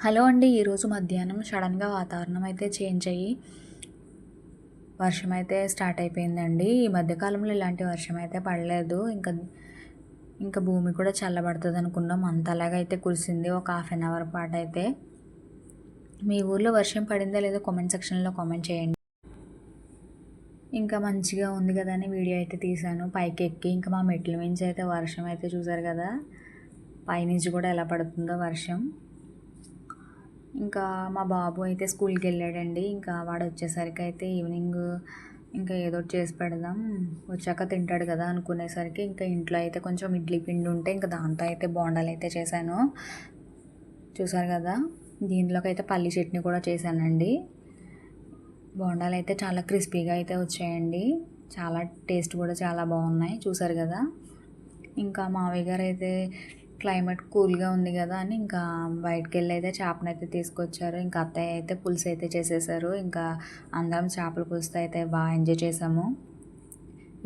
Hello అండి. ఈరోజు మధ్యాహ్నం సడన్గా వాతావరణం అయితే చేంజ్ అయ్యి వర్షం అయితే స్టార్ట్ అయిపోయిందండి. ఈ మధ్యకాలంలో ఇలాంటి వర్షం అయితే పడలేదు. ఇంకా భూమి కూడా చల్లబడుతుంది అనుకున్నాం. అంతలాగైతే కురిసింది ఒక హాఫ్ అన్ అవర్ పాటు అయితే. మీ ఊర్లో వర్షం పడిందా లేదో కామెంట్ సెక్షన్లో కామెంట్ చేయండి. ఇంకా మంచిగా ఉంది కదా అని వీడియో అయితే తీశాను పైకి ఎక్కి. ఇంకా మా మెట్ల నుంచి అయితే వర్షం అయితే చూసారు కదా, పైనుంచి కూడా ఎలా పడుతుందో వర్షం. ఇంకా మా బాబు అయితే స్కూల్కి వెళ్ళాడండి. ఇంకా వాడు వచ్చేసరికి అయితే ఈవినింగ్ ఇంకా ఏదో ఒకటి చేసి పెడదాం, వచ్చాక తింటాడు కదా అనుకునేసరికి ఇంకా ఇంట్లో అయితే కొంచెం ఇడ్లీ పిండి ఉంటే ఇంకా దాంతో అయితే బోండాలు అయితే చేశాను. చూసారు కదా, దీనిలోకి అయితే పల్లి చట్నీ కూడా చేశానండి. బోండాలు అయితే చాలా క్రిస్పీగా అయితే వచ్చాయండి, చాలా టేస్ట్ కూడా చాలా బాగున్నాయి. చూసారు కదా, ఇంకా మావయ్య గారు అయితే క్లైమేట్ కూల్గా ఉంది కదా అని ఇంకా బయటకు వెళ్ళి అయితే చేపనైతే తీసుకొచ్చారు. ఇంకా అత్తయ్య అయితే పులుసు అయితే చేసేసారు. ఇంకా అందరం చేపల పులుసు అయితే బాగా ఎంజాయ్ చేసాము.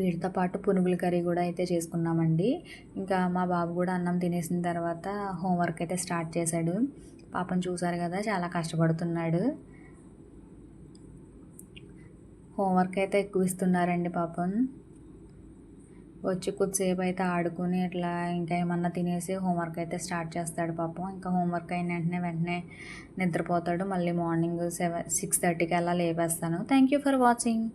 వీటితో పాటు పునుగుల కర్రీ కూడా అయితే చేసుకున్నామండి. ఇంకా మా బాబు కూడా అన్నం తినేసిన తర్వాత హోంవర్క్ అయితే స్టార్ట్ చేశాడు. పాపం చూసారు కదా, చాలా కష్టపడుతున్నాడు. హోంవర్క్ అయితే ఎక్కువ ఇస్తున్నారండి పాపం. వచ్చి కొద్దిసేపు అయితే ఆడుకుని ఇట్లా ఇంకా ఏమన్నా తినేసి హోంవర్క్ అయితే స్టార్ట్ చేస్తాడు పాపం. ఇంకా హోంవర్క్ అయిన వెంటనే నిద్రపోతాడు. మళ్ళీ మార్నింగ్ 6:30కి అలా లేపేస్తాను. Thank you for watching.